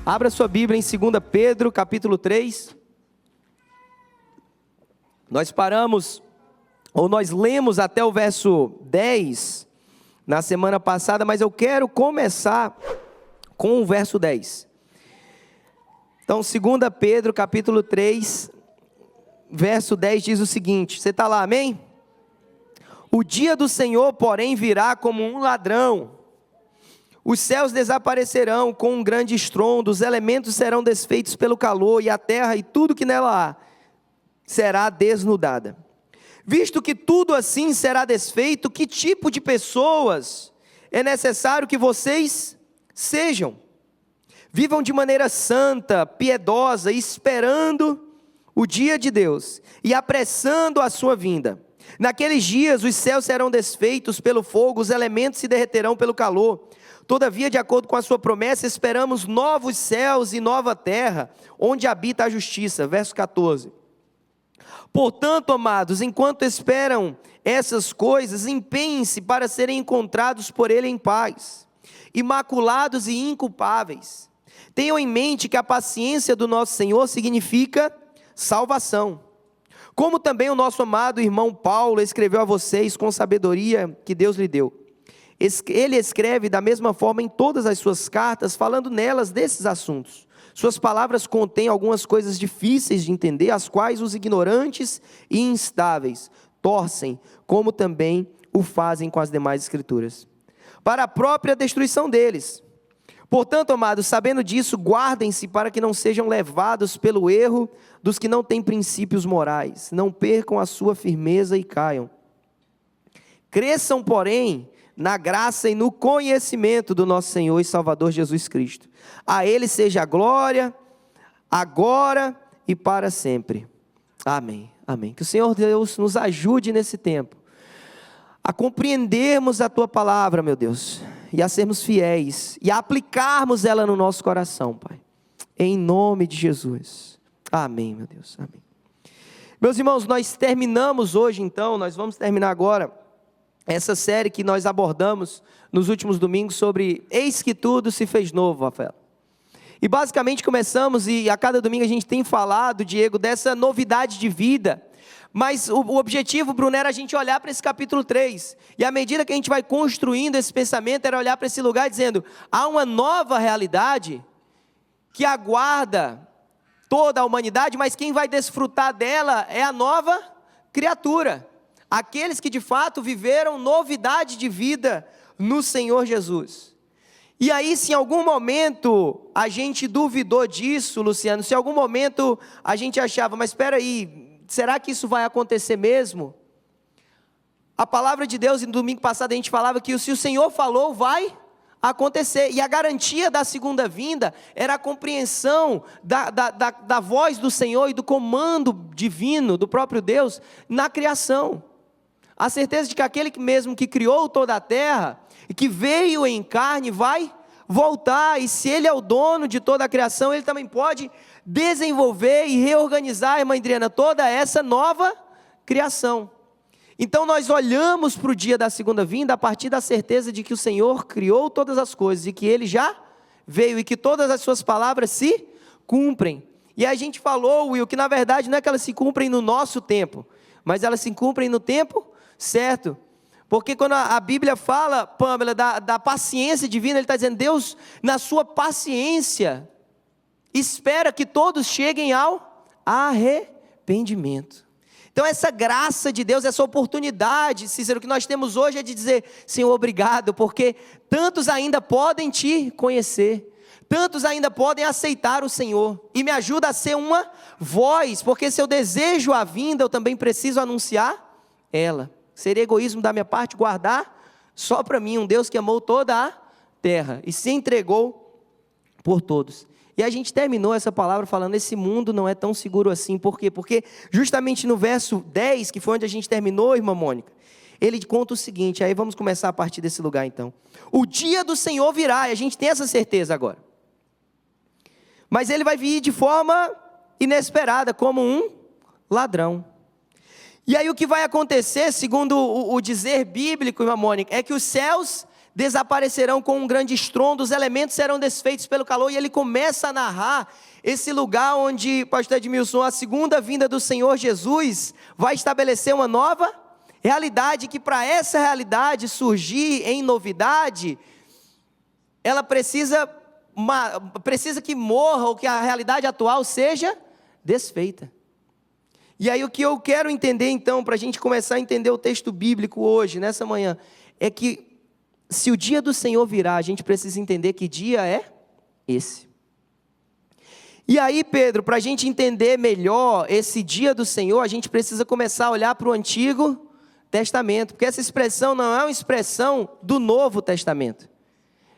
Abra sua Bíblia em 2 Pedro, capítulo 3. Nós nós lemos até o verso 10 na semana passada, mas eu quero começar com o verso 10. Então, 2 Pedro, capítulo 3, verso 10 diz o seguinte, você está lá, amém? O dia do Senhor, porém, virá como um ladrão. Os céus desaparecerão com um grande estrondo, os elementos serão desfeitos pelo calor, e a terra e tudo que nela há será desnudada. Visto que tudo assim será desfeito, que tipo de pessoas é necessário que vocês sejam? Vivam de maneira santa, piedosa, esperando o dia de Deus e apressando a sua vinda. Naqueles dias os céus serão desfeitos pelo fogo, os elementos se derreterão pelo calor. Todavia, de acordo com a sua promessa, esperamos novos céus e nova terra, onde habita a justiça. Verso 14. Portanto, amados, enquanto esperam essas coisas, empenhem-se para serem encontrados por Ele em paz, imaculados e inculpáveis. Tenham em mente que a paciência do nosso Senhor significa salvação. Como também o nosso amado irmão Paulo escreveu a vocês com sabedoria que Deus lhe deu. Ele escreve da mesma forma em todas as suas cartas, falando nelas desses assuntos. Suas palavras contêm algumas coisas difíceis de entender, as quais os ignorantes e instáveis torcem, como também o fazem com as demais escrituras, para a própria destruição deles. Portanto, amados, sabendo disso, guardem-se para que não sejam levados pelo erro dos que não têm princípios morais, não percam a sua firmeza e caiam. Cresçam, porém, na graça e no conhecimento do nosso Senhor e Salvador Jesus Cristo. A Ele seja a glória, agora e para sempre. Amém, amém. Que o Senhor Deus nos ajude nesse tempo, a compreendermos a Tua palavra, meu Deus, e a sermos fiéis, e a aplicarmos ela no nosso coração, Pai. Em nome de Jesus. Amém, meu Deus, amém. Meus irmãos, nós terminamos hoje então, nós vamos terminar agora, essa série que nós abordamos nos últimos domingos sobre Eis que tudo se fez novo, Rafael. E basicamente começamos, e a cada domingo a gente tem falado, Diego, dessa novidade de vida. Mas o objetivo, Bruno, era a gente olhar para esse capítulo 3. E à medida que a gente vai construindo esse pensamento, era olhar para esse lugar dizendo, há uma nova realidade que aguarda toda a humanidade, mas quem vai desfrutar dela é a nova criatura. Aqueles que de fato viveram novidade de vida no Senhor Jesus. E aí, se em algum momento a gente duvidou disso, Luciano, se em algum momento a gente achava, mas espera aí, será que isso vai acontecer mesmo? A palavra de Deus, no domingo passado a gente falava que se o Senhor falou, vai acontecer. E a garantia da segunda vinda era a compreensão da voz do Senhor e do comando divino do próprio Deus na criação. A certeza de que aquele mesmo que criou toda a terra, e que veio em carne, vai voltar, e se Ele é o dono de toda a criação, Ele também pode desenvolver e reorganizar, irmã Adriana, toda essa nova criação. Então nós olhamos para o dia da segunda vinda, a partir da certeza de que o Senhor criou todas as coisas, e que Ele já veio, e que todas as suas palavras se cumprem. E a gente falou, Will, que na verdade não é que elas se cumprem no nosso tempo, mas elas se cumprem no tempo certo, porque quando a Bíblia fala, Pâmela, da paciência divina, Ele está dizendo, Deus, na sua paciência, espera que todos cheguem ao arrependimento. Então essa graça de Deus, essa oportunidade, Cícero, que nós temos hoje é de dizer, Senhor, obrigado, porque tantos ainda podem Te conhecer, tantos ainda podem aceitar o Senhor, e me ajuda a ser uma voz, porque se eu desejo a vinda, eu também preciso anunciar ela. Seria egoísmo da minha parte guardar só para mim um Deus que amou toda a terra e se entregou por todos. E a gente terminou essa palavra falando, esse mundo não é tão seguro assim. Por quê? Porque justamente no verso 10, que foi onde a gente terminou, irmã Mônica, ele conta o seguinte, aí vamos começar a partir desse lugar então. O dia do Senhor virá, e a gente tem essa certeza agora. Mas Ele vai vir de forma inesperada, como um ladrão. E aí o que vai acontecer, segundo o dizer bíblico, irmã Mônica, é que os céus desaparecerão com um grande estrondo, os elementos serão desfeitos pelo calor, e ele começa a narrar esse lugar onde, pastor Edmilson, a segunda vinda do Senhor Jesus vai estabelecer uma nova realidade, que para essa realidade surgir em novidade, ela precisa que morra, ou que a realidade atual seja desfeita. E aí o que eu quero entender então, para a gente começar a entender o texto bíblico hoje, nessa manhã, é que se o dia do Senhor virá, a gente precisa entender que dia é esse. E aí, Pedro, para a gente entender melhor esse dia do Senhor, a gente precisa começar a olhar para o Antigo Testamento, porque essa expressão não é uma expressão do Novo Testamento.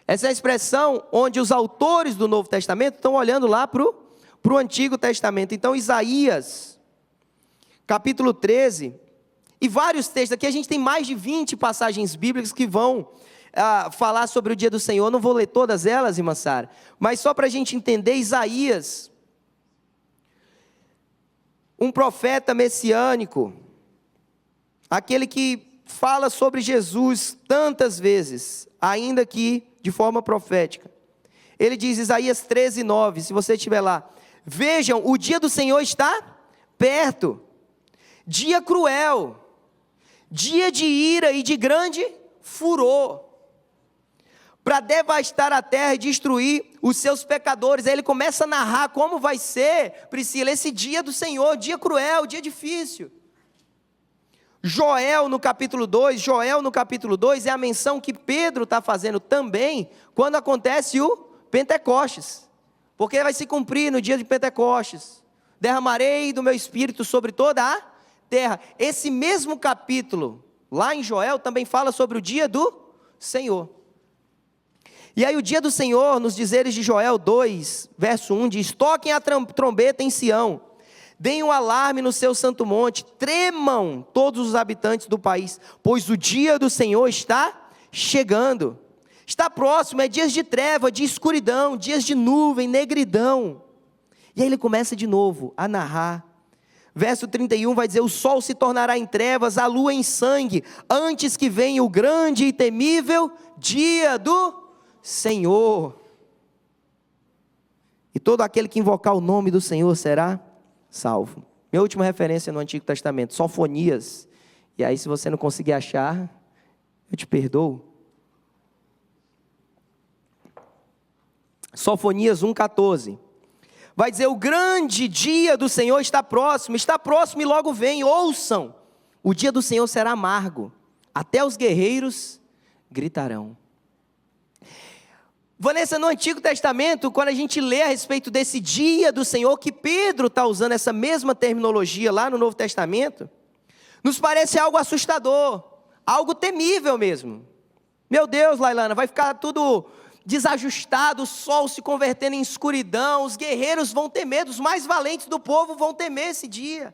Essa é a expressão onde os autores do Novo Testamento estão olhando lá para o Antigo Testamento. Então, Isaías, capítulo 13, e vários textos, aqui a gente tem mais de 20 passagens bíblicas que vão falar sobre o dia do Senhor. Eu não vou ler todas elas, irmã Sara, mas só para a gente entender, Isaías, um profeta messiânico, aquele que fala sobre Jesus tantas vezes, ainda que de forma profética. Ele diz, Isaías 13, 9, se você estiver lá: vejam, o dia do Senhor está perto, dia cruel, dia de ira e de grande furor, para devastar a terra e destruir os seus pecadores. Aí ele começa a narrar como vai ser, Priscila, esse dia do Senhor, dia cruel, dia difícil. Joel no capítulo 2 é a menção que Pedro está fazendo também, quando acontece o Pentecostes, porque vai se cumprir no dia de Pentecostes: derramarei do meu espírito sobre toda a terra. Esse mesmo capítulo, lá em Joel, também fala sobre o dia do Senhor. E aí o dia do Senhor, nos dizeres de Joel 2, verso 1, diz: toquem a trombeta em Sião, deem um alarme no seu santo monte, tremam todos os habitantes do país, pois o dia do Senhor está chegando, está próximo, é dias de treva, de escuridão, dias de nuvem, negridão. E aí ele começa de novo a narrar. Verso 31 vai dizer: o sol se tornará em trevas, a lua em sangue, antes que venha o grande e temível dia do Senhor. E todo aquele que invocar o nome do Senhor será salvo. Minha última referência no Antigo Testamento, Sofonias. E aí, se você não conseguir achar, eu te perdoo. Sofonias 1,14. Vai dizer: o grande dia do Senhor está próximo e logo vem. Ouçam, o dia do Senhor será amargo, até os guerreiros gritarão. Vanessa, no Antigo Testamento, quando a gente lê a respeito desse dia do Senhor, que Pedro está usando essa mesma terminologia lá no Novo Testamento, nos parece algo assustador, algo temível mesmo. Meu Deus, Lailana, vai ficar tudo desajustado, o sol se convertendo em escuridão, os guerreiros vão ter medo, os mais valentes do povo vão temer esse dia.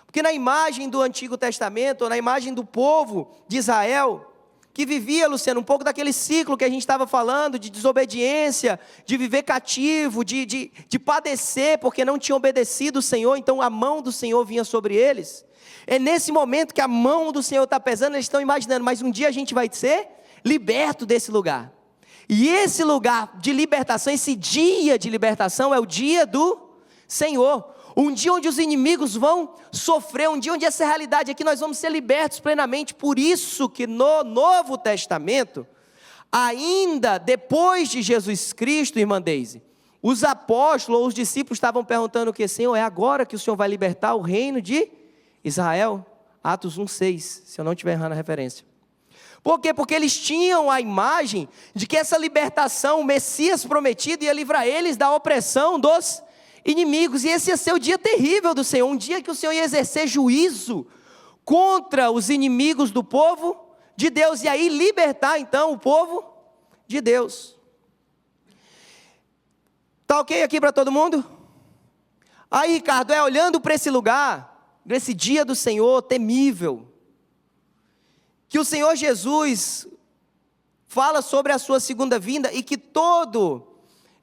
Porque na imagem do Antigo Testamento, na imagem do povo de Israel, que vivia, Luciano, um pouco daquele ciclo que a gente estava falando, de desobediência, de viver cativo, de padecer, porque não tinham obedecido o Senhor, então a mão do Senhor vinha sobre eles. É nesse momento que a mão do Senhor está pesando, eles estão imaginando, mas um dia a gente vai ser liberto desse lugar. E esse lugar de libertação, esse dia de libertação é o dia do Senhor. Um dia onde os inimigos vão sofrer, um dia onde essa realidade aqui nós vamos ser libertos plenamente. Por isso que no Novo Testamento, ainda depois de Jesus Cristo, irmã Deise, os apóstolos ou os discípulos estavam perguntando o que? Senhor, é agora que o Senhor vai libertar o reino de Israel? Atos 1,6, se eu não estiver errando a referência. Por quê? Porque eles tinham a imagem de que essa libertação, o Messias prometido, ia livrar eles da opressão dos inimigos, e esse ia ser o dia terrível do Senhor, um dia que o Senhor ia exercer juízo contra os inimigos do povo de Deus, e aí libertar então o povo de Deus. Tá ok aqui para todo mundo? Aí, Ricardo, olhando para esse lugar, para esse dia do Senhor temível, que o Senhor Jesus fala sobre a sua segunda vinda, e que todo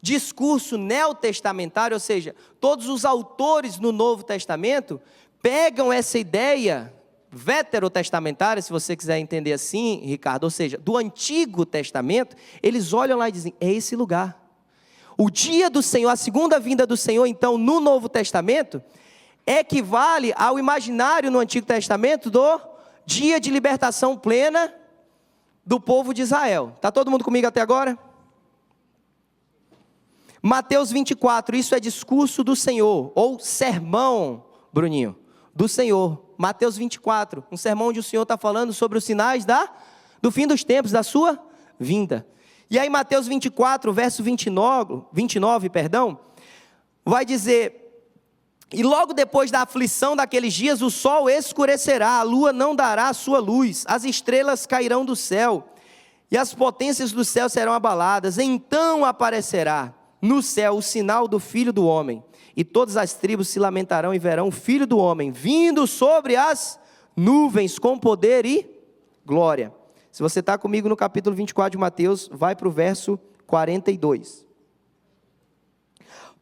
discurso neotestamentário, ou seja, todos os autores no Novo Testamento, pegam essa ideia, veterotestamentária, se você quiser entender assim, Ricardo, ou seja, do Antigo Testamento, eles olham lá e dizem, é esse lugar. O dia do Senhor, a segunda vinda do Senhor, então, no Novo Testamento, equivale ao imaginário no Antigo Testamento do dia de libertação plena do povo de Israel. Está todo mundo comigo até agora? Mateus 24, isso é discurso do Senhor, ou sermão, Bruninho, do Senhor. Mateus 24, um sermão onde o Senhor está falando sobre os sinais do fim dos tempos, da sua vinda. E aí Mateus 24, verso 29, vai dizer, e logo depois da aflição daqueles dias, o sol escurecerá, a lua não dará a sua luz, as estrelas cairão do céu, e as potências do céu serão abaladas, então aparecerá no céu o sinal do Filho do Homem, e todas as tribos se lamentarão e verão o Filho do Homem, vindo sobre as nuvens com poder e glória. Se você está comigo no capítulo 24 de Mateus, vai para o verso 42.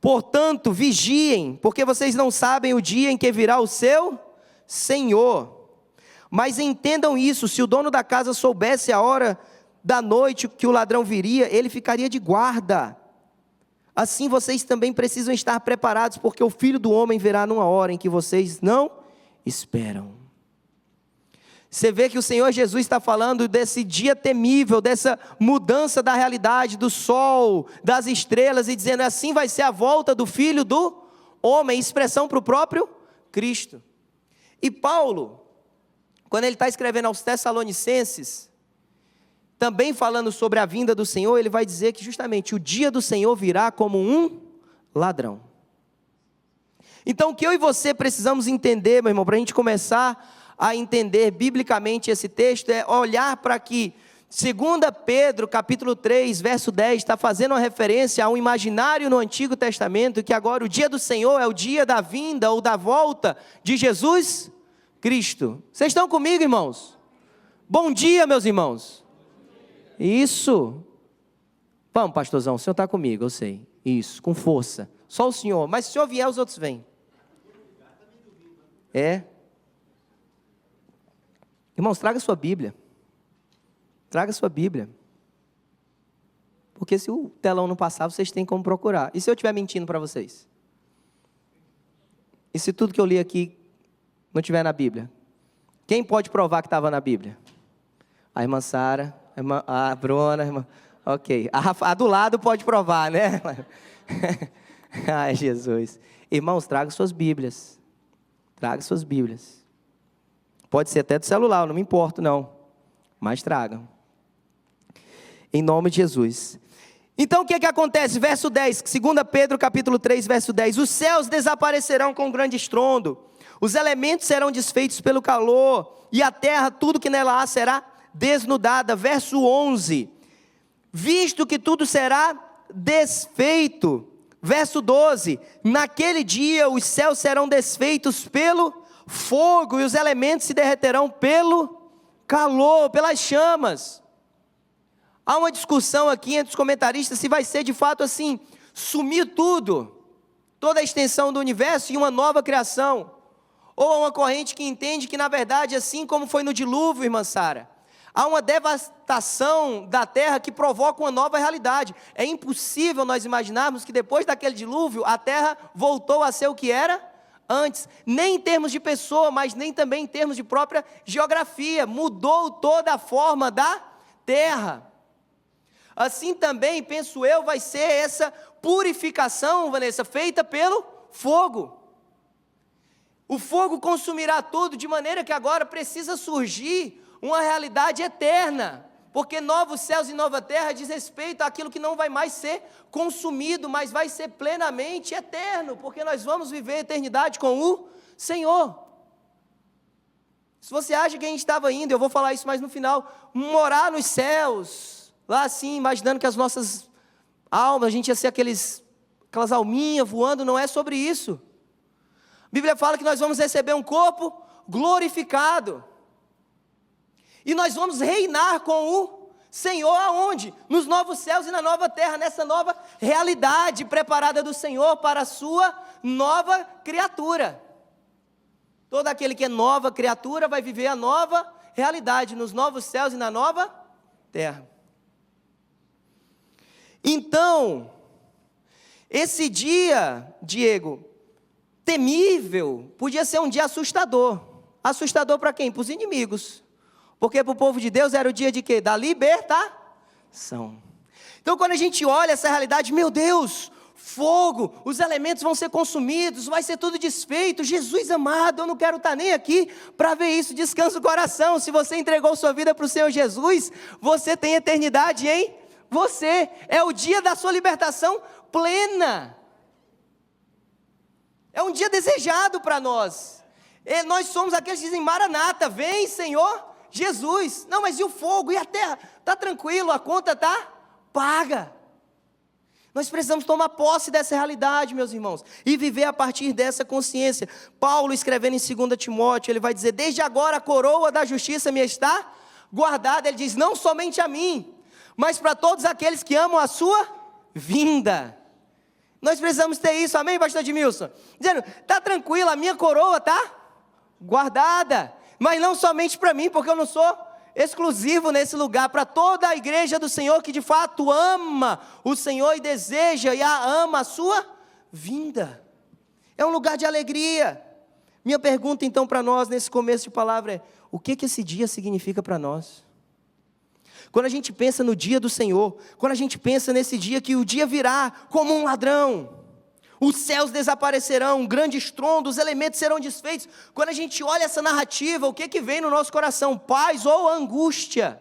Portanto, vigiem, porque vocês não sabem o dia em que virá o seu Senhor. Mas entendam isso, se o dono da casa soubesse a hora da noite que o ladrão viria, ele ficaria de guarda. Assim vocês também precisam estar preparados, porque o Filho do Homem virá numa hora em que vocês não esperam. Você vê que o Senhor Jesus está falando desse dia temível, dessa mudança da realidade, do sol, das estrelas, e dizendo assim vai ser a volta do Filho do Homem, expressão para o próprio Cristo. E Paulo, quando ele está escrevendo aos Tessalonicenses, também falando sobre a vinda do Senhor, ele vai dizer que justamente o dia do Senhor virá como um ladrão. Então o que eu e você precisamos entender, meu irmão, para a gente começar a entender biblicamente esse texto, é olhar para que 2 Pedro capítulo 3, verso 10, está fazendo uma referência a um imaginário no Antigo Testamento, que agora o dia do Senhor é o dia da vinda ou da volta de Jesus Cristo. Vocês estão comigo, irmãos? Bom dia, meus irmãos. Isso. Vamos, pastorzão, o senhor está comigo, eu sei. Isso, com força. Só o senhor, mas se o senhor vier, os outros vêm. É. Irmãos, traga sua Bíblia. Traga sua Bíblia. Porque se o telão não passar, vocês têm como procurar. E se eu estiver mentindo para vocês? E se tudo que eu li aqui não estiver na Bíblia? Quem pode provar que estava na Bíblia? A irmã Sara, a Bruna, a irmã... Ok. A do lado pode provar, né? Ai, Jesus. Irmãos, traga suas Bíblias. Traga suas Bíblias. Pode ser até do celular, eu não me importo não, mas tragam, em nome de Jesus. Então o que acontece? Verso 10, 2 Pedro capítulo 3, verso 10, os céus desaparecerão com um grande estrondo, os elementos serão desfeitos pelo calor, e a terra, tudo que nela há, será desnudada. Verso 11, visto que tudo será desfeito. Verso 12, naquele dia os céus serão desfeitos pelo fogo, e os elementos se derreterão pelo calor, pelas chamas. Há uma discussão aqui entre os comentaristas se vai ser de fato assim, sumir tudo, toda a extensão do universo e uma nova criação, ou há uma corrente que entende que na verdade, assim como foi no dilúvio, irmã Sara, há uma devastação da terra que provoca uma nova realidade. É impossível nós imaginarmos que depois daquele dilúvio a terra voltou a ser o que era antes, nem em termos de pessoa, mas nem também em termos de própria geografia, mudou toda a forma da terra. Assim também, penso eu, vai ser essa purificação, Vanessa, feita pelo fogo. O fogo consumirá tudo, de maneira que agora precisa surgir uma realidade eterna, porque novos céus e nova terra diz respeito àquilo que não vai mais ser consumido, mas vai ser plenamente eterno, porque nós vamos viver a eternidade com o Senhor. Se você acha que a gente estava indo, eu vou falar isso mais no final, morar nos céus, lá assim, imaginando que as nossas almas, a gente ia ser aquelas alminhas voando, não é sobre isso. A Bíblia fala que nós vamos receber um corpo glorificado, e nós vamos reinar com o Senhor aonde? Nos novos céus e na nova terra, nessa nova realidade preparada do Senhor para a sua nova criatura. Todo aquele que é nova criatura vai viver a nova realidade, nos novos céus e na nova terra. Então, esse dia, Diego, temível, podia ser um dia assustador. Assustador para quem? Para os inimigos. Porque para o povo de Deus era o dia de quê? Da libertação. Então quando a gente olha essa realidade, meu Deus, fogo, os elementos vão ser consumidos, vai ser tudo desfeito. Jesus amado, eu não quero estar nem aqui para ver isso. Descansa o coração. Se você entregou sua vida para o Senhor Jesus, você tem eternidade em você. É o dia da sua libertação plena. É um dia desejado para nós. E nós somos aqueles que dizem, Maranata, vem Senhor Jesus. Não, mas e o fogo? E a terra? Está tranquilo, a conta está paga. Nós precisamos tomar posse dessa realidade, meus irmãos, e viver a partir dessa consciência. Paulo, escrevendo em 2 Timóteo, ele vai dizer, desde agora a coroa da justiça me está guardada. Ele diz, não somente a mim, mas para todos aqueles que amam a sua vinda. Nós precisamos ter isso, amém, pastor Edmilson? Dizendo, está tranquilo, a minha coroa está guardada, mas não somente para mim, porque eu não sou exclusivo nesse lugar, para toda a igreja do Senhor que de fato ama o Senhor e deseja e ama a sua vinda. É um lugar de alegria. Minha pergunta então para nós nesse começo de palavra é, o que esse dia significa para nós? Quando a gente pensa no dia do Senhor, quando a gente pensa nesse dia que o dia virá como um ladrão, os céus desaparecerão, um grande estrondo, os elementos serão desfeitos. Quando a gente olha essa narrativa, o que vem no nosso coração? Paz ou angústia?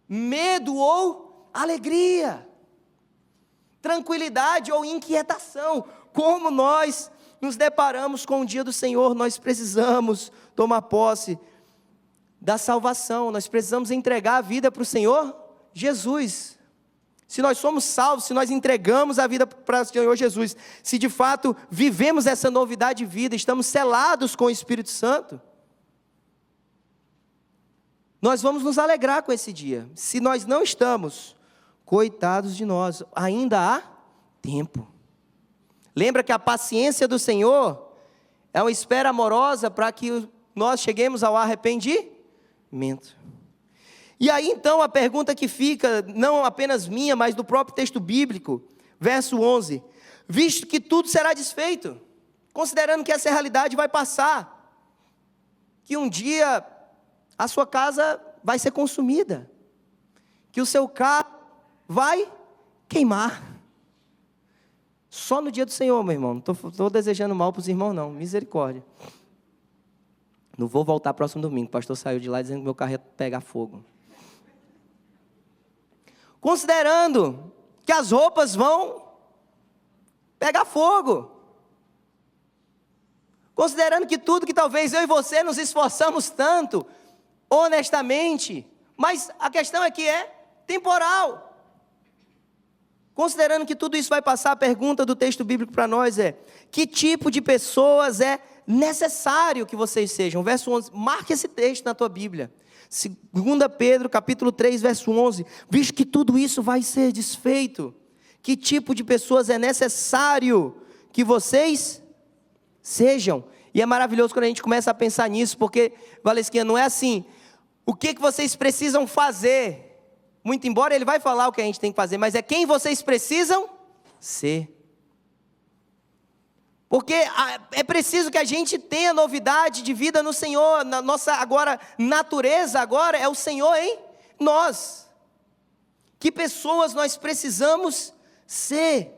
Medo ou alegria? Tranquilidade ou inquietação? Como nós nos deparamos com o dia do Senhor, nós precisamos tomar posse da salvação, nós precisamos entregar a vida para o Senhor Jesus. Se nós somos salvos, se nós entregamos a vida para o Senhor Jesus, se de fato vivemos essa novidade de vida, estamos selados com o Espírito Santo, nós vamos nos alegrar com esse dia. Se nós não estamos, coitados de nós, ainda há tempo. Lembra que a paciência do Senhor é uma espera amorosa para que nós cheguemos ao arrependimento. E aí então a pergunta que fica, não apenas minha, mas do próprio texto bíblico, verso 11, visto que tudo será desfeito, considerando que essa realidade vai passar, que um dia a sua casa vai ser consumida, que o seu carro vai queimar, só no dia do Senhor, meu irmão, não estou desejando mal para os irmãos não, misericórdia. Não vou voltar próximo domingo, o pastor saiu de lá dizendo que meu carro ia pegar fogo. Considerando que as roupas vão pegar fogo. Considerando que tudo que talvez eu e você nos esforçamos tanto, honestamente, mas a questão é que é temporal. Considerando que tudo isso vai passar, a pergunta do texto bíblico para nós é, que tipo de pessoas é necessário que vocês sejam? Verso 11, marque esse texto na tua Bíblia. 2 Pedro, capítulo 3, verso 11, visto que tudo isso vai ser desfeito, que tipo de pessoas é necessário que vocês sejam? E é maravilhoso quando a gente começa a pensar nisso, porque, Valesquinha, não é assim, o que vocês precisam fazer? Muito embora ele vai falar o que a gente tem que fazer, mas é quem vocês precisam ser. Porque é preciso que a gente tenha novidade de vida no Senhor. Na nossa agora natureza agora é o Senhor em nós. Que pessoas nós precisamos ser.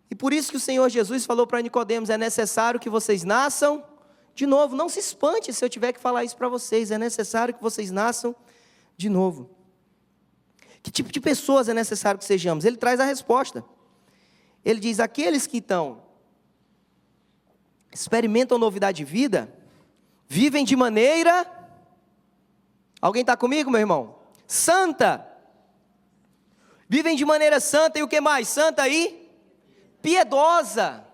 E por isso que o Senhor Jesus falou para Nicodemos, é necessário que vocês nasçam de novo. Não se espante se eu tiver que falar isso para vocês, é necessário que vocês nasçam de novo. Que tipo de pessoas é necessário que sejamos? Ele traz a resposta. Ele diz, aqueles que experimentam novidade de vida, vivem de maneira, alguém está comigo, meu irmão? Santa, vivem de maneira santa, e o que mais? Santa e piedosa.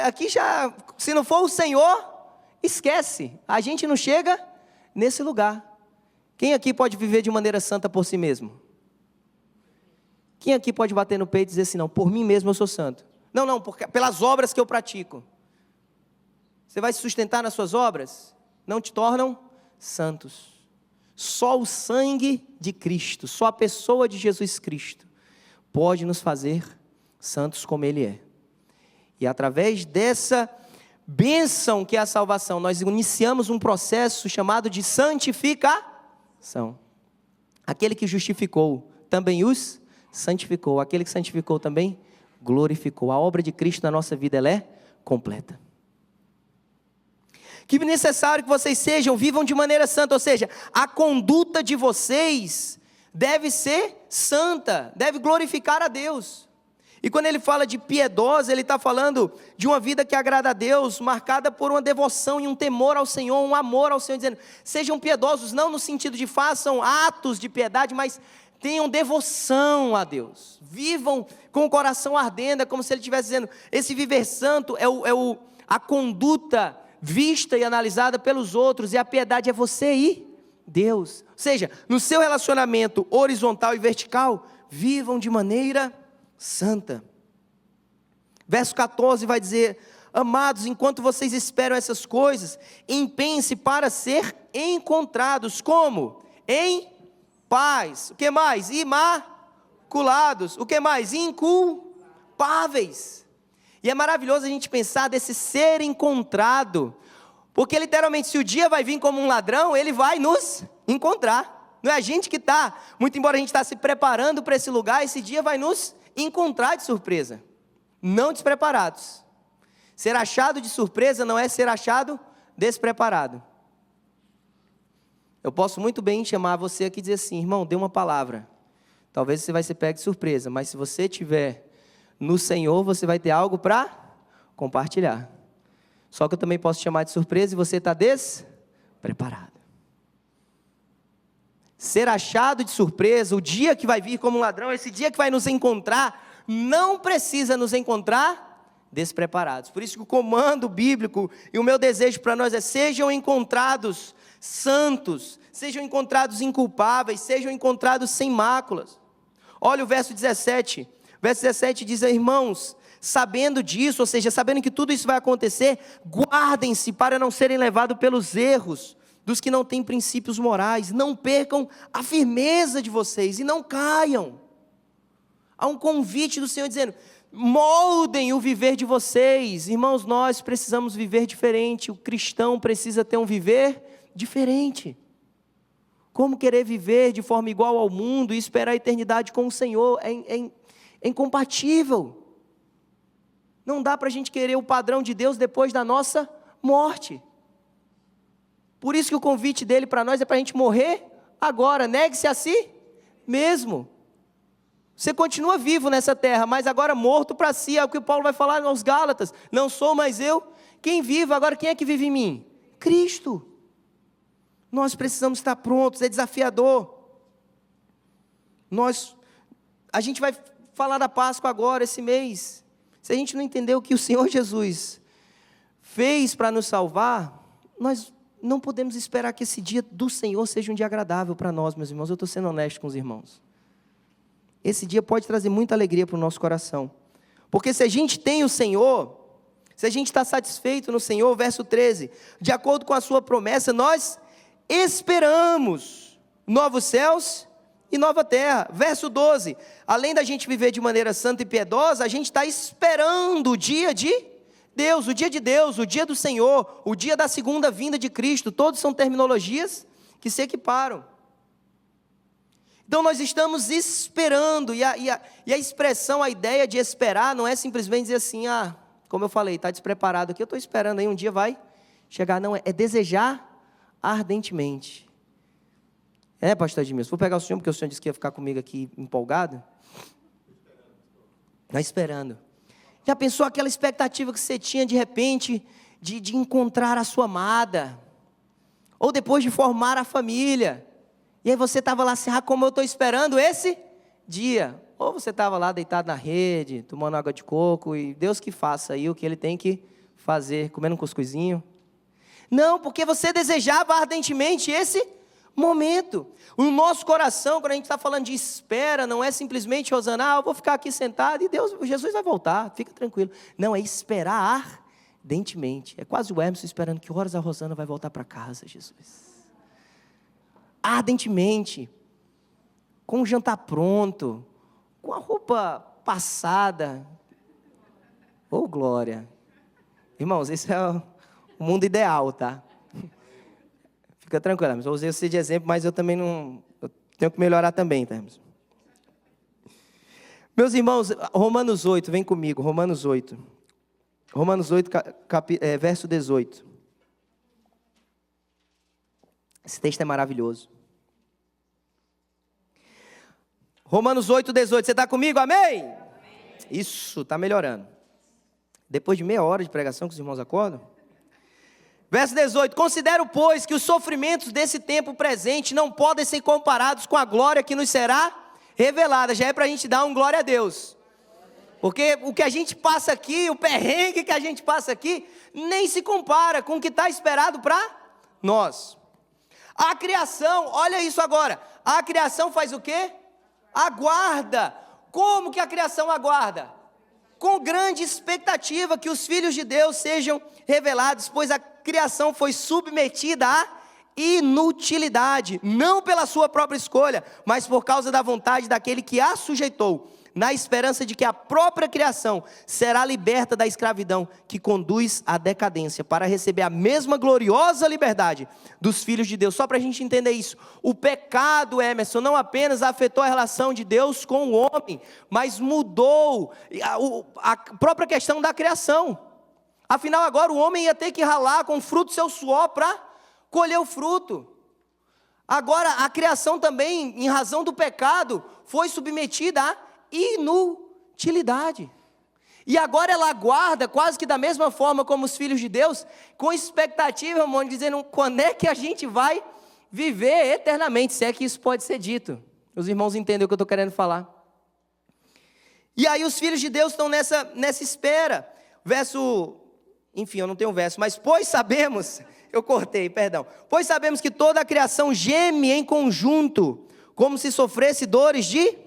Aqui já, se não for o Senhor, esquece, a gente não chega nesse lugar. Quem aqui pode viver de maneira santa por si mesmo? Quem aqui pode bater no peito e dizer assim, não, por mim mesmo eu sou santo? Não, pelas obras que eu pratico. Você vai se sustentar nas suas obras? Não te tornam santos. Só o sangue de Cristo, só a pessoa de Jesus Cristo pode nos fazer santos como Ele é. E através dessa bênção que é a salvação, nós iniciamos um processo chamado de santificação. Aquele que justificou também os santificou. Aquele que santificou também glorificou. A obra de Cristo na nossa vida, ela é completa. Que é necessário que vocês vivam de maneira santa, ou seja, a conduta de vocês deve ser santa, deve glorificar a Deus. E quando ele fala de piedosa, ele está falando de uma vida que agrada a Deus, marcada por uma devoção e um temor ao Senhor, um amor ao Senhor, dizendo, sejam piedosos, não no sentido de façam atos de piedade, mas tenham devoção a Deus, vivam com o coração ardendo, é como se ele estivesse dizendo, esse viver santo é a conduta vista e analisada pelos outros, e a piedade é você e Deus. Ou seja, no seu relacionamento horizontal e vertical, vivam de maneira santa. Verso 14 vai dizer, amados, enquanto vocês esperam essas coisas, empenhem-se para ser encontrados, como? Em paz. O que mais? Imaculados. O que mais? Inculpáveis. E é maravilhoso a gente pensar desse ser encontrado, porque literalmente se o dia vai vir como um ladrão, ele vai nos encontrar. Não é a gente que está, muito embora a gente está se preparando para esse lugar, esse dia vai nos encontrar de surpresa, não despreparados. Ser achado de surpresa não é ser achado despreparado. Eu posso muito bem chamar você aqui e dizer assim, irmão, dê uma palavra. Talvez você vai ser pego de surpresa, mas se você tiver no Senhor, você vai ter algo para compartilhar. Só que eu também posso te chamar de surpresa e você está despreparado. Ser achado de surpresa, o dia que vai vir como um ladrão, esse dia que vai nos encontrar, não precisa nos encontrar despreparados. Por isso que o comando bíblico e o meu desejo para nós é, sejam encontrados santos, sejam encontrados inculpáveis, sejam encontrados sem máculas. Olha o verso 17. Verso 17 diz, irmãos, sabendo disso, ou seja, sabendo que tudo isso vai acontecer, guardem-se para não serem levados pelos erros dos que não têm princípios morais, não percam a firmeza de vocês e não caiam. Há um convite do Senhor dizendo, moldem o viver de vocês. Irmãos, nós precisamos viver diferente, o cristão precisa ter um viver diferente. Como querer viver de forma igual ao mundo e esperar a eternidade com o Senhor é incompatível. Não dá para a gente querer o padrão de Deus depois da nossa morte. Por isso que o convite dele para nós é para a gente morrer agora. Negue-se a si mesmo. Você continua vivo nessa terra, mas agora morto para si. É o que o Paulo vai falar aos Gálatas. Não sou mais eu quem vive. Agora quem é que vive em mim? Cristo. Nós precisamos estar prontos. É desafiador. A gente vai falar da Páscoa agora, esse mês. Se a gente não entender o que o Senhor Jesus fez para nos salvar, nós não podemos esperar que esse dia do Senhor seja um dia agradável para nós, meus irmãos. Eu estou sendo honesto com os irmãos. Esse dia pode trazer muita alegria para o nosso coração. Porque se a gente tem o Senhor, se a gente está satisfeito no Senhor, verso 13, de acordo com a sua promessa, nós esperamos novos céus e nova terra. Verso 12, além da gente viver de maneira santa e piedosa, a gente está esperando o dia de Deus, o dia de Deus, o dia do Senhor, o dia da segunda vinda de Cristo. Todos são terminologias que se equiparam. Então nós estamos esperando, e a expressão, a ideia de esperar não é simplesmente dizer assim, como eu falei, está despreparado aqui, eu estou esperando aí, um dia vai chegar. Não, é desejar ardentemente. Pastor Edmilson, vou pegar o senhor, porque o senhor disse que ia ficar comigo aqui empolgado. Está esperando. Já pensou aquela expectativa que você tinha de repente, de encontrar a sua amada, ou depois de formar a família, e aí você estava lá assim, como eu estou esperando esse dia, ou você estava lá deitado na rede, tomando água de coco, e Deus que faça aí o que Ele tem que fazer, comendo um cuscuzinho. Não, porque você desejava ardentemente esse momento. O nosso coração, quando a gente está falando de espera, não é simplesmente, Rosana, eu vou ficar aqui sentado e Jesus vai voltar, fica tranquilo. Não, é esperar ardentemente. É quase o Hermes esperando que horas a Rosana vai voltar para casa, Jesus. Ardentemente, com o jantar pronto, com a roupa passada. Oh, glória. Irmãos, esse é o mundo ideal, tá? Fica tranquilo, eu usei você de exemplo, mas eu também não... Eu tenho que melhorar também, tá? Meus irmãos, Romanos 8, vem comigo, Romanos 8. Romanos 8, verso 18. Esse texto é maravilhoso. Romanos 8, 18. Você está comigo? Amém? Amém? Isso, está melhorando. Depois de meia hora de pregação que os irmãos acordam. Verso 18. Considero, pois, que os sofrimentos desse tempo presente não podem ser comparados com a glória que nos será revelada. Já é para a gente dar um glória a Deus. Porque o que a gente passa aqui, o perrengue que a gente passa aqui, nem se compara com o que está esperado para nós. A criação, olha isso agora. A criação faz o quê? Aguarda. Como que a criação aguarda? Com grande expectativa que os filhos de Deus sejam revelados, pois a criação foi submetida à inutilidade, não pela sua própria escolha, mas por causa da vontade daquele que a sujeitou, na esperança de que a própria criação será liberta da escravidão que conduz à decadência, para receber a mesma gloriosa liberdade dos filhos de Deus. Só para a gente entender isso, o pecado, Emerson, não apenas afetou a relação de Deus com o homem, mas mudou a própria questão da criação. Afinal, agora o homem ia ter que ralar com o fruto do seu suor para colher o fruto. Agora, a criação também, em razão do pecado, foi submetida à inutilidade. E agora ela aguarda, quase que da mesma forma como os filhos de Deus, com expectativa, irmão, dizendo quando é que a gente vai viver eternamente, se é que isso pode ser dito. Os irmãos entendem o que eu estou querendo falar. E aí os filhos de Deus estão nessa espera. Eu não tenho verso, mas pois sabemos, pois sabemos que toda a criação geme em conjunto, como se sofresse dores de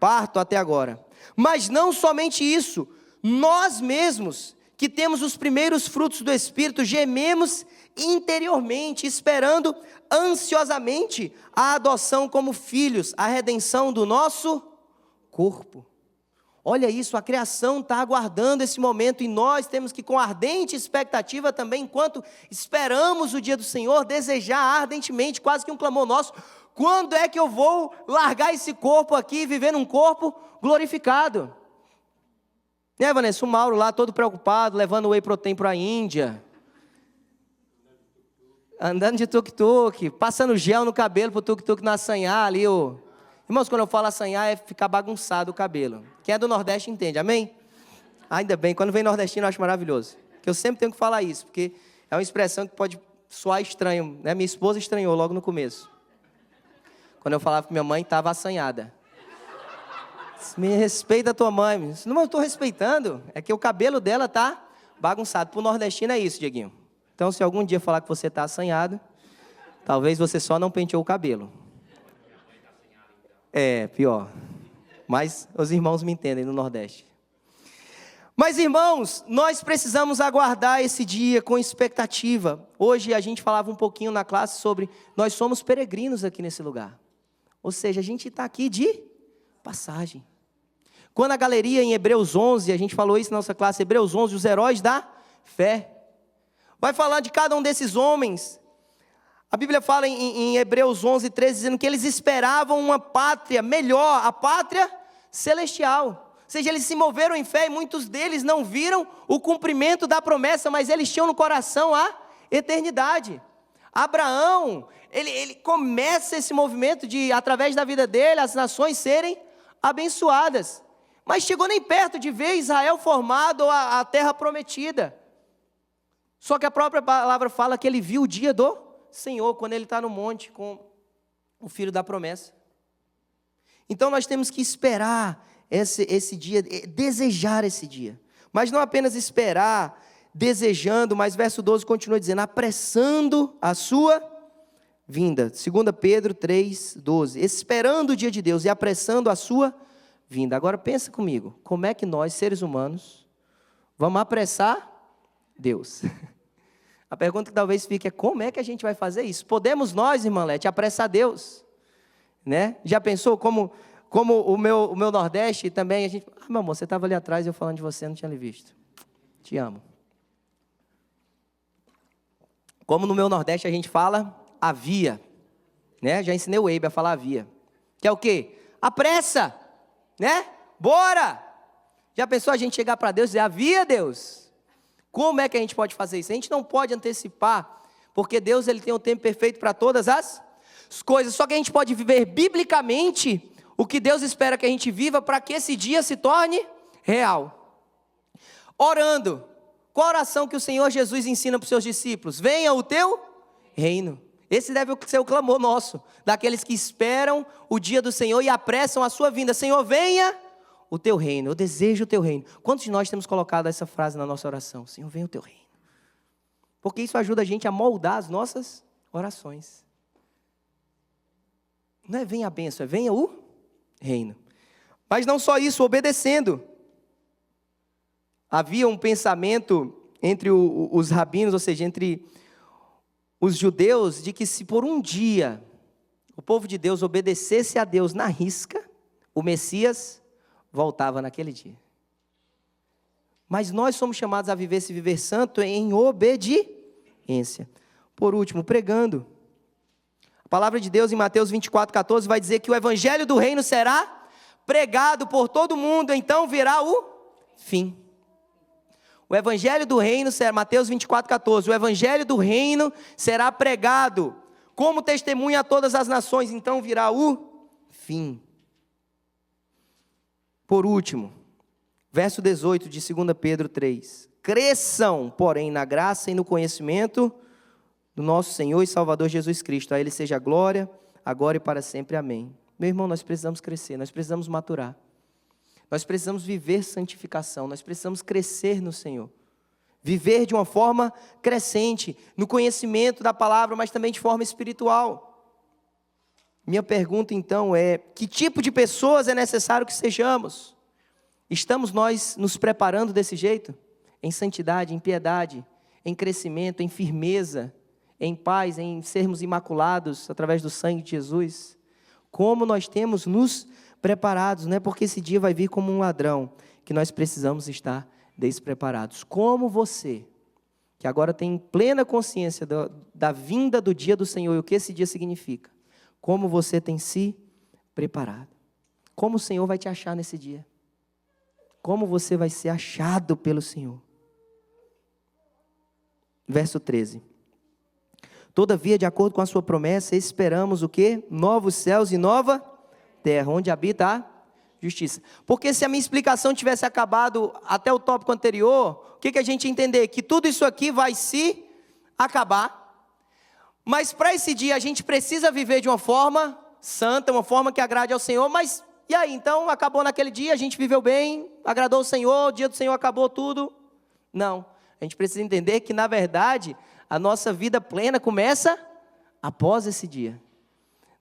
parto até agora. Mas não somente isso, nós mesmos, que temos os primeiros frutos do Espírito, gememos interiormente, esperando ansiosamente a adoção como filhos, a redenção do nosso corpo. Olha isso, a criação está aguardando esse momento e nós temos que, com ardente expectativa também, enquanto esperamos o dia do Senhor, desejar ardentemente, quase que um clamor nosso: quando é que eu vou largar esse corpo aqui e viver num corpo glorificado? Né, Vanessa? O Mauro lá todo preocupado, levando o whey protein para a Índia. Andando de tuk-tuk, passando gel no cabelo para o tuk-tuk não assanhar ali. Irmãos, quando eu falo assanhar é ficar bagunçado o cabelo. Quem é do Nordeste entende, amém? Ainda bem, quando vem nordestino eu acho maravilhoso. Porque eu sempre tenho que falar isso, porque é uma expressão que pode soar estranho, né? Minha esposa estranhou logo no começo. Quando eu falava que minha mãe estava assanhada. Me respeita a tua mãe. Não, eu estou respeitando. É que o cabelo dela está bagunçado. Para o nordestino é isso, Dieguinho. Então, se algum dia falar que você está assanhado, talvez você só não penteou o cabelo. É, pior. Mas os irmãos me entendem no Nordeste. Mas, irmãos, nós precisamos aguardar esse dia com expectativa. Hoje a gente falava um pouquinho na classe sobre nós somos peregrinos aqui nesse lugar. Ou seja, a gente está aqui de passagem. Quando a galeria em Hebreus 11, a gente falou isso na nossa classe, Hebreus 11, os heróis da fé. Vai falar de cada um desses homens. A Bíblia fala em Hebreus 11, 13, dizendo que eles esperavam uma pátria melhor, a pátria celestial. Ou seja, eles se moveram em fé e muitos deles não viram o cumprimento da promessa, mas eles tinham no coração a eternidade. Abraão, ele começa esse movimento de, através da vida dele, as nações serem abençoadas. Mas chegou nem perto de ver Israel formado, a terra prometida. Só que a própria palavra fala que ele viu o dia do Senhor, quando ele está no monte com o filho da promessa. Então nós temos que esperar esse dia, desejar esse dia. Mas não apenas esperar, desejando, mas verso 12 continua dizendo, apressando a sua vinda. 2 Pedro 3, 12. Esperando o dia de Deus e apressando a sua vinda. Agora pensa comigo, como é que nós, seres humanos, vamos apressar Deus. A pergunta que talvez fique é: como é que a gente vai fazer isso? Podemos nós, irmã Lete, apressar Deus? Né? Já pensou como o meu Nordeste também, a gente... meu amor, você estava ali atrás e eu falando de você, não tinha lhe visto. Te amo. Como no meu Nordeste a gente fala, havia. Né? Já ensinei o Eibe a falar havia. Que é o quê? Apressa. Né? Bora. Já pensou a gente chegar para Deus e dizer: havia, Deus? Como é que a gente pode fazer isso? A gente não pode antecipar, porque Deus ele tem um tempo perfeito para todas as coisas. Só que a gente pode viver biblicamente o que Deus espera que a gente viva para que esse dia se torne real. Orando. Qual a oração que o Senhor Jesus ensina para os seus discípulos? Venha o teu reino. Esse deve ser o clamor nosso, daqueles que esperam o dia do Senhor e apressam a sua vinda. Senhor, venha o teu reino. Eu desejo o teu reino. Quantos de nós temos colocado essa frase na nossa oração? Senhor, venha o teu reino. Porque isso ajuda a gente a moldar as nossas orações. Não é venha a bênção, é venha o reino. Mas não só isso, obedecendo. Havia um pensamento entre os rabinos, ou seja, entre os judeus, de que se por um dia o povo de Deus obedecesse a Deus na risca, o Messias voltava naquele dia. Mas nós somos chamados a viver esse viver santo em obediência. Por último, pregando. A palavra de Deus em Mateus 24:14 vai dizer que o evangelho do reino será pregado por todo mundo, então virá o fim. O evangelho do reino será, Mateus 24:14, o evangelho do reino será pregado como testemunha a todas as nações, então virá o fim. Por último, verso 18 de 2 Pedro 3. Cresçam, porém, na graça e no conhecimento do nosso Senhor e Salvador Jesus Cristo. A Ele seja a glória, agora e para sempre. Amém. Meu irmão, nós precisamos crescer, nós precisamos maturar. Nós precisamos viver santificação, nós precisamos crescer no Senhor. Viver de uma forma crescente, no conhecimento da palavra, mas também de forma espiritual. Minha pergunta então é: que tipo de pessoas é necessário que sejamos? Estamos nós nos preparando desse jeito? Em santidade, em piedade, em crescimento, em firmeza, em paz, em sermos imaculados através do sangue de Jesus? Como nós temos nos preparados, não é porque esse dia vai vir como um ladrão que nós precisamos estar despreparados. Como você, que agora tem plena consciência da vinda do dia do Senhor e o que esse dia significa, como você tem se preparado? Como o Senhor vai te achar nesse dia? Como você vai ser achado pelo Senhor? Verso 13. Todavia, de acordo com a sua promessa, esperamos o quê? Novos céus e nova terra, onde habita a justiça. Porque se a minha explicação tivesse acabado até o tópico anterior, o que a gente ia entender? Que tudo isso aqui vai se acabar, mas para esse dia a gente precisa viver de uma forma santa, uma forma que agrade ao Senhor. Mas e aí? Então acabou naquele dia, a gente viveu bem, agradou o Senhor, o dia do Senhor acabou tudo? Não, a gente precisa entender que na verdade a nossa vida plena começa após esse dia.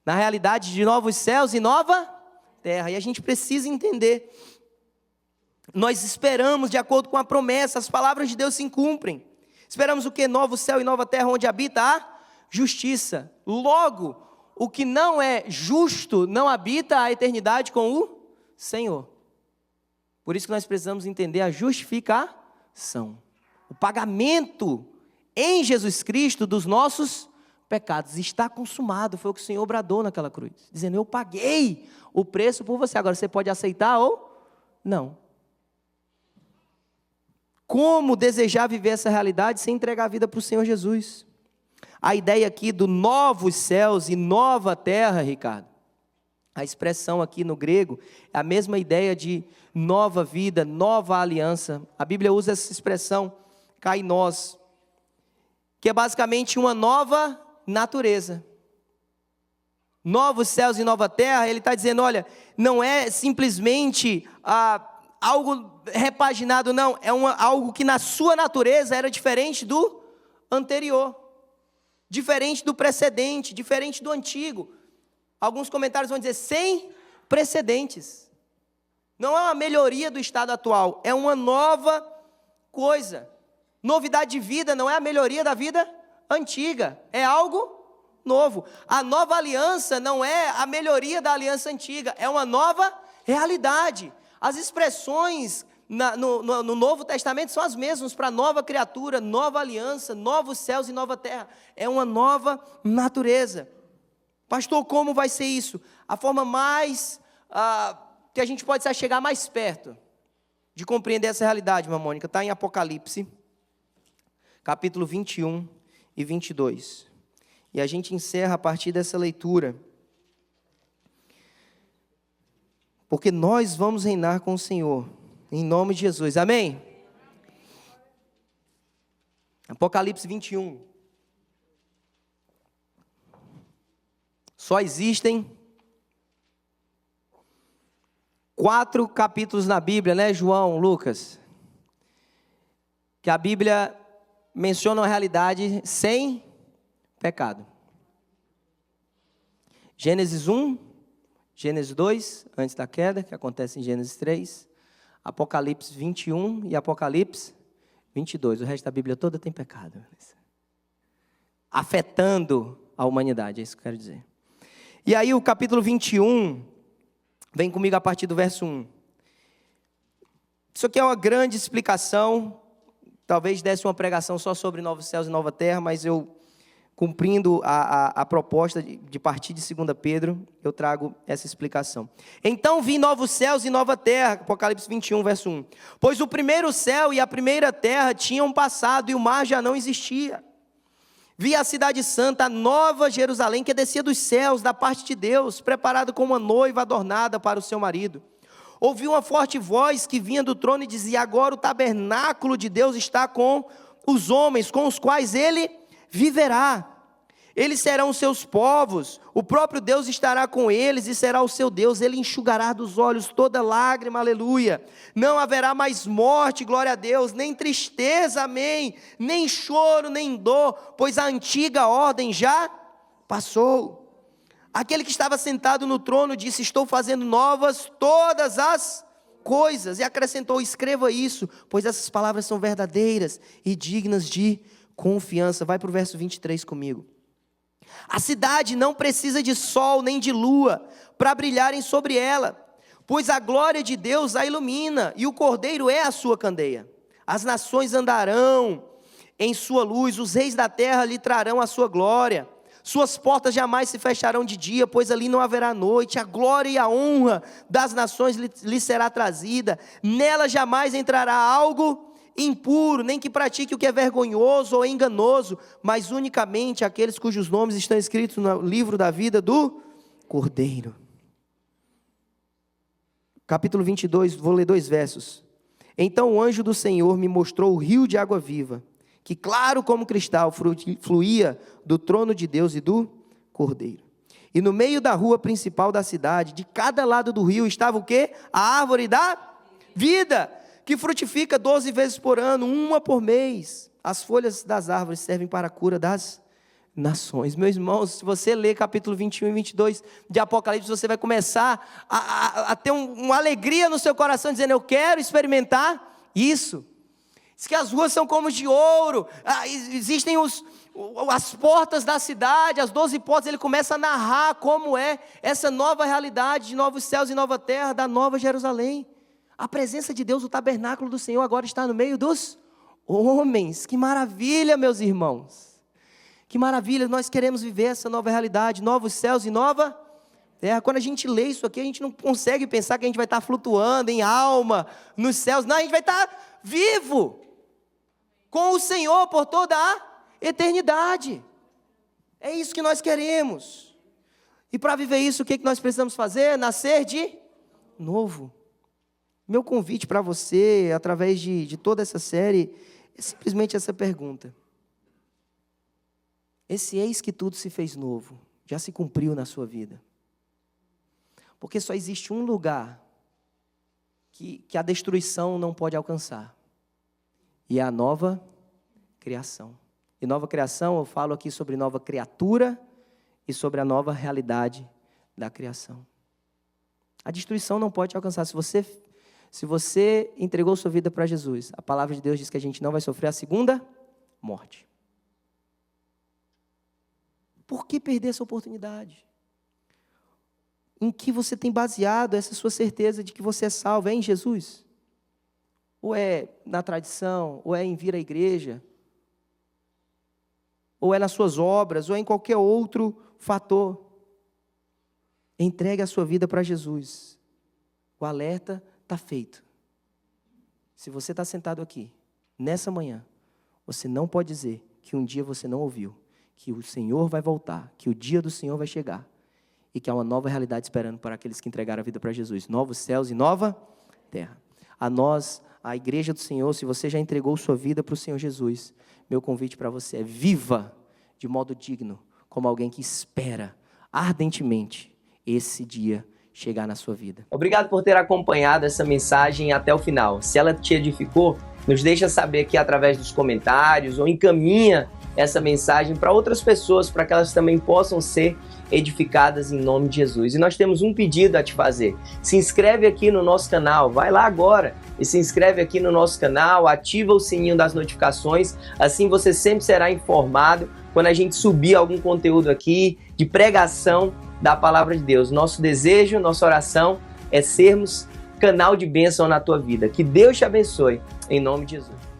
Na realidade de novos céus e nova terra. E a gente precisa entender. Nós esperamos de acordo com a promessa. As palavras de Deus se cumprem. Esperamos o que? Novo céu e nova terra, onde habita a justiça. Logo, o que não é justo não habita a eternidade com o Senhor. Por isso que nós precisamos entender a justificação. O pagamento em Jesus Cristo dos nossos pecados está consumado. Foi o que o Senhor bradou naquela cruz, dizendo: eu paguei o preço por você. Agora você pode aceitar ou não. Como desejar viver essa realidade sem entregar a vida para o Senhor Jesus? A ideia aqui do novos céus e nova terra, Ricardo, a expressão aqui no grego é a mesma ideia de nova vida, nova aliança. A Bíblia usa essa expressão kainos, que é basicamente uma nova natureza. Novos céus e nova terra, ele está dizendo: olha, não é simplesmente algo repaginado, não. É algo que na sua natureza era diferente do anterior, diferente do precedente, diferente do antigo. Alguns comentários vão dizer sem precedentes. Não é uma melhoria do estado atual, é uma nova coisa. Novidade de vida não é a melhoria da vida antiga, é algo novo. A nova aliança não é a melhoria da aliança antiga, é uma nova realidade. As expressões no Novo Testamento são as mesmas para nova criatura, nova aliança, novos céus e nova terra. É uma nova natureza. Pastor, como vai ser isso? A forma mais que a gente pode chegar mais perto de compreender essa realidade, irmã Mônica, está em Apocalipse, capítulo 21 e 22. E a gente encerra a partir dessa leitura. Porque nós vamos reinar com o Senhor, em nome de Jesus, amém? Apocalipse 21. Só existem 4 capítulos na Bíblia, né, João, Lucas? Que a Bíblia menciona uma realidade sem pecado. Gênesis 1, Gênesis 2, antes da queda, que acontece em Gênesis 3, Apocalipse 21 e Apocalipse 22. O resto da Bíblia toda tem pecado. Afetando a humanidade, é isso que eu quero dizer. E aí o capítulo 21, vem comigo a partir do verso 1. Isso aqui é uma grande explicação, talvez desse uma pregação só sobre novos céus e nova terra, mas eu, cumprindo a proposta de partir de 2 Pedro, eu trago essa explicação. Então vi novos céus e nova terra, Apocalipse 21, verso 1. Pois o primeiro céu e a primeira terra tinham passado e o mar já não existia. Vi a cidade santa, a nova Jerusalém, que descia dos céus, da parte de Deus, preparada como uma noiva adornada para o seu marido. Ouvi uma forte voz que vinha do trono e dizia: agora o tabernáculo de Deus está com os homens, com os quais ele viverá. Eles serão os seus povos, o próprio Deus estará com eles e será o seu Deus. Ele enxugará dos olhos toda lágrima, aleluia. Não haverá mais morte, glória a Deus, nem tristeza, amém, nem choro, nem dor, pois a antiga ordem já passou. Aquele que estava sentado no trono disse: estou fazendo novas todas as coisas. E acrescentou: escreva isso, pois essas palavras são verdadeiras e dignas de confiança. Vai para o verso 23 comigo. A cidade não precisa de sol nem de lua para brilharem sobre ela, pois a glória de Deus a ilumina e o Cordeiro é a sua candeia. As nações andarão em sua luz, os reis da terra lhe trarão a sua glória. Suas portas jamais se fecharão de dia, pois ali não haverá noite. A glória e a honra das nações lhe será trazida. Nela jamais entrará algo impuro, nem que pratique o que é vergonhoso ou enganoso, mas unicamente aqueles cujos nomes estão escritos no livro da vida do Cordeiro. Capítulo 22, vou ler 2 versos. Então o anjo do Senhor me mostrou o rio de água viva, que claro como cristal fluía do trono de Deus e do Cordeiro. E no meio da rua principal da cidade, de cada lado do rio, estava o quê? A árvore da vida, que frutifica 12 vezes por ano, uma por mês. As folhas das árvores servem para a cura das nações. Meus irmãos, se você ler capítulo 21 e 22 de Apocalipse, você vai começar a ter uma alegria no seu coração, dizendo: eu quero experimentar isso. Diz que as ruas são como de ouro, existem as portas da cidade, as 12 portas. Ele começa a narrar como é essa nova realidade de novos céus e nova terra, da nova Jerusalém. A presença de Deus, o tabernáculo do Senhor agora está no meio dos homens. Que maravilha, meus irmãos. Que maravilha, nós queremos viver essa nova realidade, novos céus e nova terra. Quando a gente lê isso aqui, a gente não consegue pensar que a gente vai estar flutuando em alma nos céus. Não, a gente vai estar vivo com o Senhor por toda a eternidade. É isso que nós queremos. E para viver isso, o que nós precisamos fazer? Nascer de novo. Meu convite para você, através de toda essa série, é simplesmente essa pergunta: esse eis que tudo se fez novo, já se cumpriu na sua vida? Porque só existe um lugar que a destruição não pode alcançar, e é a nova criação. E nova criação, eu falo aqui sobre nova criatura e sobre a nova realidade da criação. A destruição não pode te alcançar. Se você Se você entregou sua vida para Jesus, a palavra de Deus diz que a gente não vai sofrer a segunda morte. Por que perder essa oportunidade? Em que você tem baseado essa sua certeza de que você é salvo? É em Jesus? Ou é na tradição? Ou é em vir à igreja? Ou é nas suas obras? Ou é em qualquer outro fator? Entregue a sua vida para Jesus. O alerta está feito. Se você está sentado aqui, nessa manhã, você não pode dizer que um dia você não ouviu, que o Senhor vai voltar, que o dia do Senhor vai chegar, e que há uma nova realidade esperando para aqueles que entregaram a vida para Jesus. Novos céus e nova terra. A nós, a igreja do Senhor, se você já entregou sua vida para o Senhor Jesus, meu convite para você é: viva de modo digno, como alguém que espera ardentemente esse dia chegar na sua vida. Obrigado por ter acompanhado essa mensagem até o final. Se ela te edificou, nos deixa saber aqui através dos comentários, ou encaminha essa mensagem para outras pessoas, para que elas também possam ser edificadas em nome de Jesus. E nós temos um pedido a te fazer: se inscreve aqui no nosso canal, vai lá agora e se inscreve aqui no nosso canal, ativa o sininho das notificações, assim você sempre será informado quando a gente subir algum conteúdo aqui de pregação da palavra de Deus. Nosso desejo, nossa oração é sermos canal de bênção na tua vida. Que Deus te abençoe, em nome de Jesus.